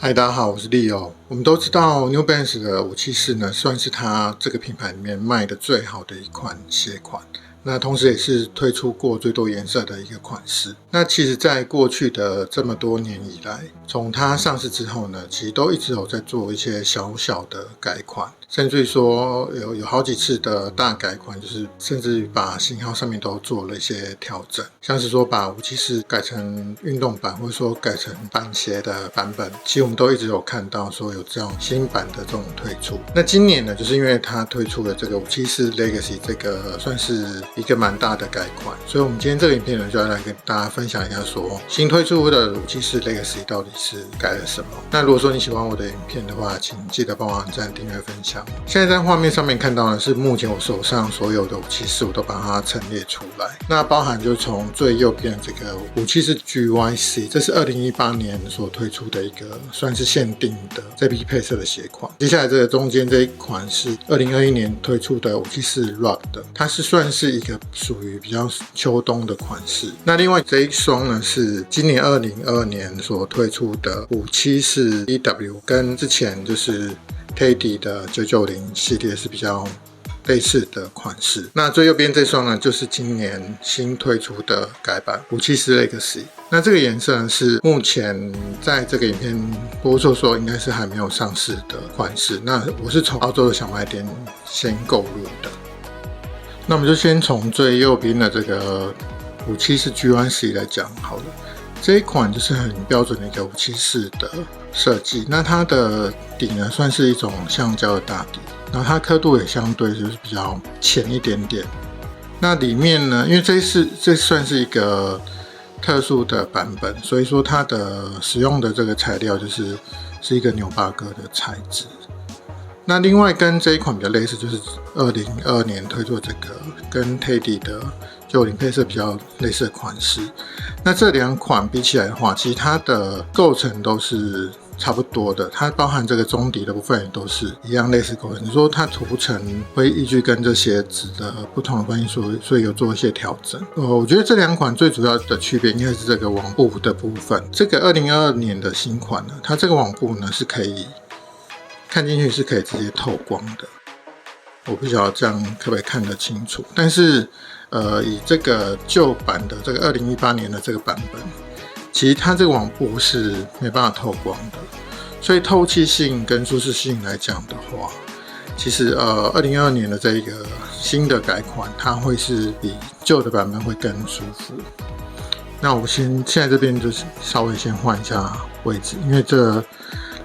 嗨，大家好，我是 Leo。我们都知道 New Balance 的574呢，算是它这个品牌里面卖的最好的一款鞋款。那同时也是推出过最多颜色的一个款式。那其实在过去的这么多年以来，从它上市之后呢，其实都一直有在做一些小小的改款，甚至于说有好几次的大改款，就是甚至于把型号上面都做了一些调整，像是说把574改成运动版，或者说改成板鞋的版本，其实我们都一直有看到说有这种新版的这种推出。那今年呢，就是因为它推出了这个574 Legacy 这个算是一个蛮大的改款，所以我们今天这个影片呢，就要来跟大家分享一下说新推出的574 Legacy 到底是改了什么。那如果说你喜欢我的影片的话，请记得帮我按赞、订阅、分享。现在在画面上面看到的是目前我手上所有的574，我都把它陈列出来。那包含就从最右边这个574 GYC， 这是2018年所推出的一个算是限定的这批配色的鞋款。接下来这个中间这一款是2021年推出的574 Rock 的，它是算是一个属于比较秋冬的款式。那另外这一双呢是今年2022年所推出的574 EW， 跟之前就是 Teddy 的990系列是比较类似的款式。那最右边这双呢，就是今年新推出的改版574 Legacy。那这个颜色呢，是目前在这个影片播出的时候应该是还没有上市的款式。那我是从澳洲的小卖店先购入的。那我们就先从最右边的这个574 GYC 来讲好了。这一款就是很标准的一个574的设计。那它的底呢，算是一种橡胶的大底，然后它刻度也相对就是比较浅一点点。那里面呢，因为这算是一个特殊的版本，所以说它的使用的这个材料是一个纽巴哥的材质。那另外跟这一款比较类似，就是2022年推出的这个跟 Teddy 的990配色比较类似的款式。那这两款比起来的话，其实它的构成都是差不多的，它包含这个中底的部分也都是一样类似构成。你说它涂层会依据跟这鞋子的不同的关系，所以有做一些调整。我觉得这两款最主要的区别应该是这个网布的部分。这个2022年的新款呢，它这个网布呢是可以看进去是可以直接透光的。我不晓得这样可不可以看得清楚，但是以这个旧版的这个2018年的这个版本，其实它这个网布是没办法透光的，所以透气性跟舒适性来讲的话，其实2022年的这一个新的改款，它会是比旧的版本会更舒服。那我现在这边就是稍微先换一下位置，因为这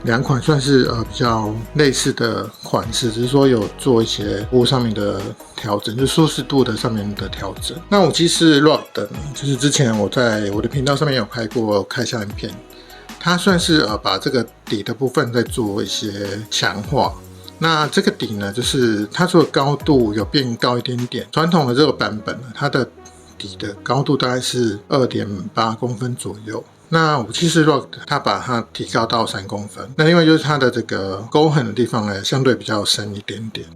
两款算是比较类似的款式，只是说有做一些服务上面的调整，就是舒适度的上面的调整。那574 Rock 的呢，就是之前我在我的频道上面有拍过开箱影片，它算是把这个底的部分再做一些强化。那这个底呢，就是它除了高度有变高一点点，传统的这个版本呢，它的底的高度大概是 2.8 公分左右。那574 Rock 它把它提高到3公分。那另外就是它的这个沟痕的地方呢，相对比较深一点点。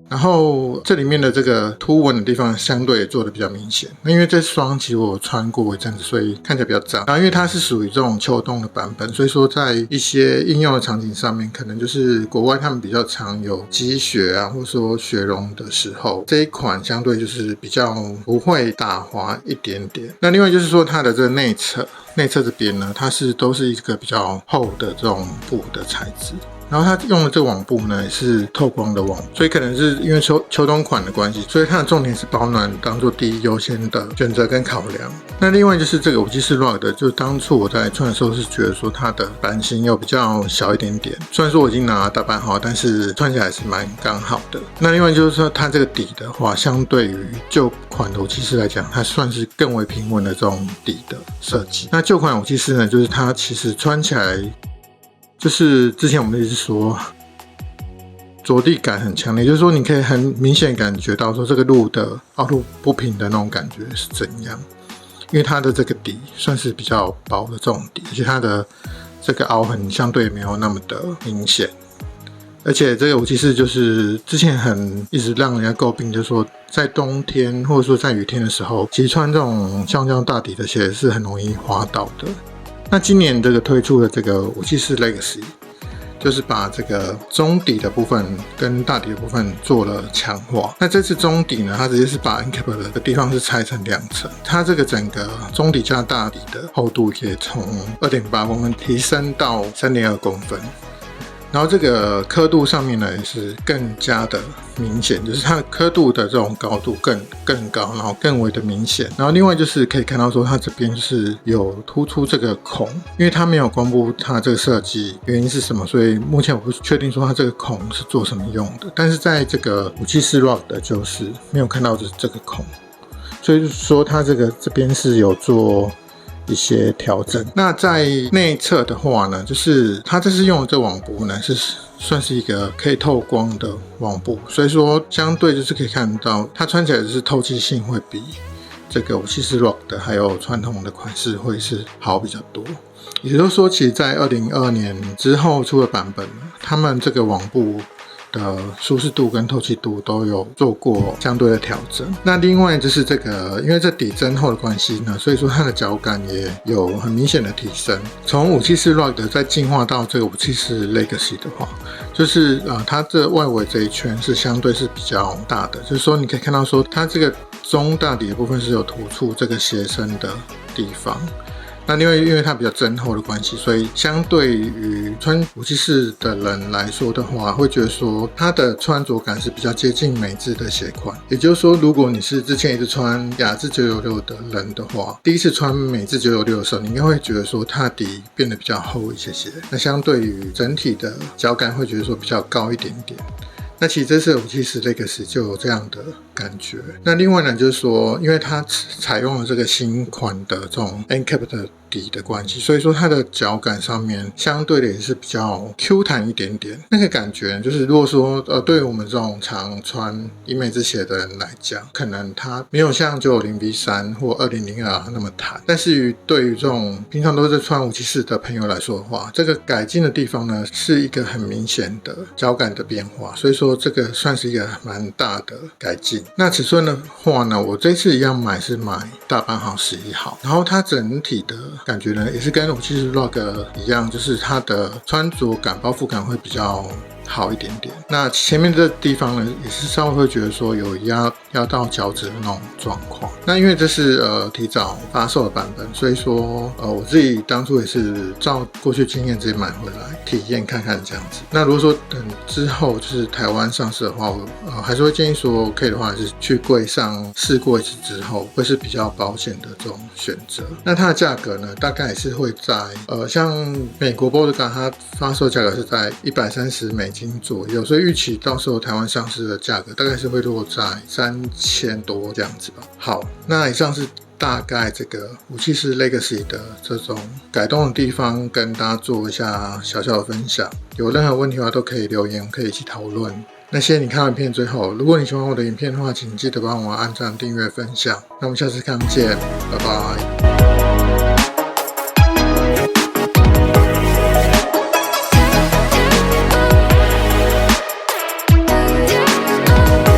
然后这里面的这个凸纹的地方相对也做的比较明显。那因为这双其实我穿过一阵子，所以看起来比较脏。然后因为它是属于这种秋冬的版本，所以说在一些应用的场景上面，可能就是国外他们比较常有积雪啊，或者说雪融的时候，这一款相对就是比较不会打滑一点点。那另外就是说它的这个内侧这边呢，它都是一个比较厚的这种布的材质。然后它用的这个网布呢，也是透光的网，所以可能是因为秋冬款的关系，所以它的重点是保暖当做第一优先的选择跟考量。那另外就是这个574 Rock 的，就当初我在穿的时候是觉得说它的版型又比较小一点点，虽然说我已经拿大半号，但是穿起来还是蛮刚好的。那另外就是说它这个底的话，相对于旧款的574来讲，它算是更为平稳的这种底的设计。那旧款574呢，就是它其实穿起来就是之前我们一直说着地感很强烈，就是说你可以很明显感觉到说这个路的凹凸不平的那种感觉是怎样，因为它的这个底算是比较薄的这种底，而且它的这个凹痕相对没有那么的明显。而且这个574就是之前一直让人家诟病，就是说在冬天或者说在雨天的时候，其实穿这种橡胶大底的鞋是很容易滑倒的。那今年这个推出的这个574 Legacy， 就是把这个中底的部分跟大底的部分做了强化。那这次中底呢，它直接是把 NCAP 的地方是拆成2层，它这个整个中底加大底的厚度可以从 2.8 公分提升到 3.2 公分。然后这个刻度上面呢也是更加的明显，就是它的刻度的这种高度更高，然后更为的明显。然后另外就是可以看到说它这边就是有突出这个孔，因为它没有公布它这个设计原因是什么，所以目前我不确定说它这个孔是做什么用的。但是在这个574 Rock 的就是没有看到这个孔，所以说它这边是有做一些调整。那在内侧的话呢，就是它这次用的这网布呢是算是一个可以透光的网布，所以说相对就是可以看到它穿起来就是透气性会比这个574 Rock 的还有传统的款式会是好比较多。也就是说，其实在2022年之后出的版本，他们这个网布的舒适度跟透气度都有做过相对的调整。那另外就是这个，因为这底增厚的关系呢，所以说它的脚感也有很明显的提升。从574 Rock 再进化到这个574 Legacy 的话，就是它这外围这一圈是相对是比较大的，就是说你可以看到说它这个中大底的部分是有突出这个鞋身的地方。那因为它比较增厚的关系，所以相对于穿574的人来说的话，会觉得说它的穿着感是比较接近美制的鞋款。也就是说，如果你是之前一直穿雅致996的人的话，第一次穿美制996的时候，你应该会觉得说它的底变得比较厚一些。那相对于整体的脚感，会觉得说比较高一点点。那其实这次574 Legacy 就有这样的感觉。那另外呢，就是说，因为它采用了这个新款的这种 NCAP 的底的关系，所以说它的脚感上面相对的也是比较 Q 弹一点点。那个感觉就是，如果说对于我们这种常穿英美制鞋的人来讲，可能它没有像990 V3 或2002那么弹。但是对于这种平常都是穿574的朋友来说的话，这个改进的地方呢，是一个很明显的脚感的变化。所以说这个算是一个蛮大的改进。那尺寸的话呢，我这次一样是买大半号11号，然后它整体的感觉呢也是跟574 Rock 一样，就是它的穿着感包覆感会比较好一点点。那前面这地方呢，也是稍微会觉得说有压到脚趾的那种状况。那因为这是提早发售的版本，所以说我自己当初也是照过去经验直接买回来体验看看这样子。那如果说等之后就是台湾上市的话，我还是会建议说可以的话，还是去柜上试过一次之后，会是比较保险的这种选择。那它的价格呢，大概也是会在像美国 Bodega 它发售价格是在$130左右，所以预期到时候台湾上市的价格大概是会落在3000多这样子吧。好，那以上是大概这个574 Legacy 的这种改动的地方，跟大家做一下小小的分享。有任何问题的话都可以留言，我们可以一起讨论。那谢谢你看完影片最后，如果你喜欢我的影片的话，请记得帮我按赞、订阅、分享。那我们下次看见，拜拜。